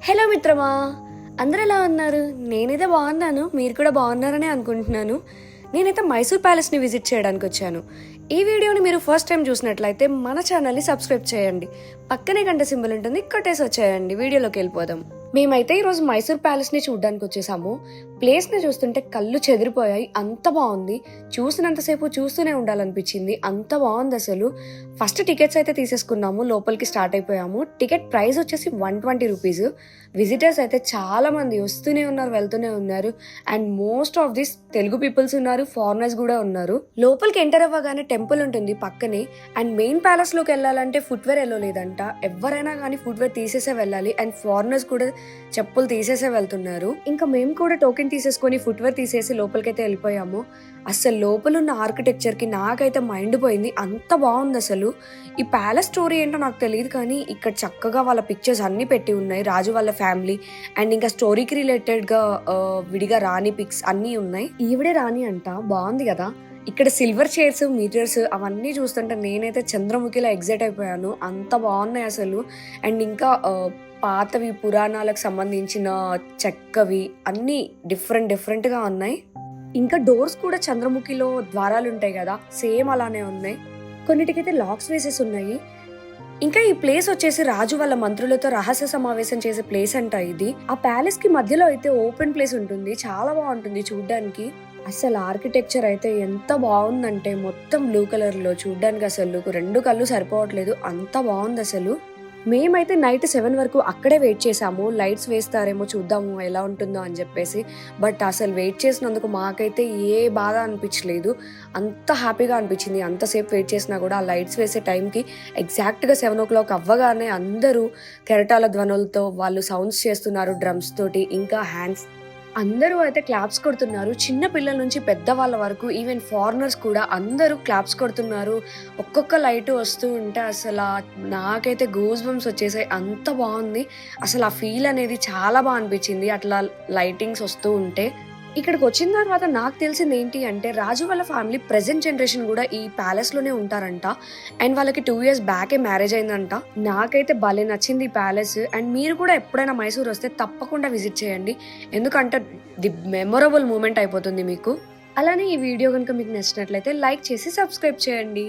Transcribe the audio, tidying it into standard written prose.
Hello మిత్రమా, అందరూ ఎలా ఉన్నారు? నేనైతే బాగున్నాను, మీరు కూడా బాగున్నారని అనుకుంటున్నాను. నేనైతే మైసూర్ ప్యాలెస్ని విజిట్ చేయడానికి వచ్చాను. ఈ వీడియోని మీరు ఫస్ట్ టైం చూసినట్లయితే మన ఛానల్ని సబ్స్క్రైబ్ చేయండి. పక్కనే గంట సింబల్ ఉంటుంది, కొట్టేసి వచ్చేయండి. వీడియోలోకి వెళ్ళిపోదాం. మేమైతే ఈరోజు మైసూర్ ప్యాలెస్ని చూడడానికి వచ్చేసాము. ప్లేస్ని చూస్తుంటే కళ్ళు చెదిరిపోయాయి, అంత బాగుంది. చూసినంతసేపు చూస్తూనే ఉండాలనిపించింది, అంత బాగుంది అసలు. ఫస్ట్ టికెట్స్ అయితే తీసేసుకున్నాము, లోపలికి స్టార్ట్ అయిపోయాము. టికెట్ ప్రైస్ వచ్చేసి 120 రూపీస్. విజిటర్స్ అయితే చాలా మంది వస్తూనే ఉన్నారు, వెళ్తూనే ఉన్నారు. And most of this Telugu peoples ఉన్నారు, ఫారినర్స్ కూడా ఉన్నారు. లోపలికి ఎంటర్ అవ్వగానే టెంపుల్ ఉంటుంది పక్కనే. అండ్ మెయిన్ ప్యాలెస్ లోకి వెళ్ళాలంటే ఫుట్వేర్ వెళ్ళలేదంట, ఎవరైనా కానీ ఫుట్వేర్ తీసేసే వెళ్ళాలి. అండ్ ఫారినర్స్ కూడా చెప్పులు తీసేసే వెళ్తున్నారు. ఇంకా మేము కూడా టోకెన్ తీసేసుకొని ఫుట్వేర్ తీసేసి లోపలికైతే వెళ్ళిపోయాము. అసలు లోపల ఉన్న ఆర్కిటెక్చర్ కి నాకైతే మైండ్ పోయింది, అంత బాగుంది అసలు. ఈ ప్యాలెస్ స్టోరీ ఏంటో నాకు తెలియదు, కానీ ఇక్కడ చక్కగా వాళ్ళ పిక్చర్స్ అన్ని పెట్టి ఉన్నాయి, రాజు వాళ్ళ ఫ్యామిలీ. అండ్ ఇంకా స్టోరీకి రిలేటెడ్ గా విడిగా రాణి పిక్స్ అన్ని ఉన్నాయి. ఈవిడే రాణి అంట, బాగుంది కదా. ఇక్కడ సిల్వర్ చైర్స్, మీటర్స్ అవన్నీ చూస్తుంటే నేనైతే చంద్రముఖిలా ఎగ్జైట్ అయిపోయాను, అంత బాగున్నాయి అసలు. అండ్ ఇంకా పాతవి పురాణాలకు సంబంధించిన చెక్కవి అన్నీ డిఫరెంట్గా ఉన్నాయి. ఇంకా డోర్స్ కూడా చంద్రముఖిలో ద్వారాలు ఉంటాయి కదా, సేమ్ అలానే ఉన్నాయి. కొన్నిటికైతే లాక్స్ వేసేసి ఉన్నాయి. ఇంకా ఈ ప్లేస్ వచ్చేసి రాజు వాళ్ళ మంత్రులతో రహస్య సమావేశం చేసే ప్లేస్ అంట ఇది. ఆ ప్యాలెస్ కి మధ్యలో అయితే ఓపెన్ ప్లేస్ ఉంటుంది, చాలా బాగుంటుంది చూడ్డానికి. అసలు ఆర్కిటెక్చర్ అయితే ఎంత బాగుందంటే మొత్తం బ్లూ కలర్ లో, చూడ్డానికి అసలు 2 కళ్ళు సరిపోవట్లేదు, అంత బాగుంది అసలు. మేమైతే నైట్ 7 వరకు అక్కడే వెయిట్ చేసాము, లైట్స్ వేస్తారేమో చూద్దాము ఎలా ఉంటుందో అని చెప్పేసి. బట్ అసలు వెయిట్ చేసినందుకు మాకైతే ఏ బాధ అనిపించలేదు, అంత హ్యాపీగా అనిపించింది. అంతసేపు వెయిట్ చేసినా కూడా ఆ లైట్స్ వేసే టైంకి ఎగ్జాక్ట్గా 7 o'clock అవ్వగానే అందరూ కెరటాల ధ్వనులతో వాళ్ళు సౌండ్స్ చేస్తున్నారు, డ్రమ్స్ తోటి, ఇంకా హ్యాండ్స్. అందరూ అయితే క్లాప్స్ కొడుతున్నారు, చిన్న పిల్లల నుంచి పెద్దవాళ్ళ వరకు, ఈవెన్ ఫారినర్స్ కూడా అందరూ క్లాప్స్ కొడుతున్నారు. ఒక్కొక్క లైట్ వస్తూ ఉంటే అసలు నాకైతే గూస్ బంప్స్ వచ్చేసాయి, అంత బాగుంది అసలు. ఆ ఫీల్ అనేది చాలా బాగా అనిపించింది అట్లా లైటింగ్స్ వస్తూ ఉంటే. ఇక్కడికి వచ్చిన తర్వాత నాకు తెలిసింది ఏంటి అంటే, రాజు వాళ్ళ ఫ్యామిలీ ప్రెసెంట్ జనరేషన్ కూడా ఈ ప్యాలెస్ లోనే ఉంటారంట. అండ్ వాళ్ళకి 2 years బ్యాకే మ్యారేజ్ అయిందంట. నాకైతే భలే నచ్చింది ఈ ప్యాలెస్. అండ్ మీరు కూడా ఎప్పుడైనా మైసూర్ వస్తే తప్పకుండా విజిట్ చేయండి, ఎందుకంటే ది మెమొరబుల్ మూమెంట్ అయిపోతుంది మీకు. అలానే ఈ వీడియో కనుక మీకు నచ్చినట్లయితే లైక్ చేసి సబ్స్క్రైబ్ చేయండి.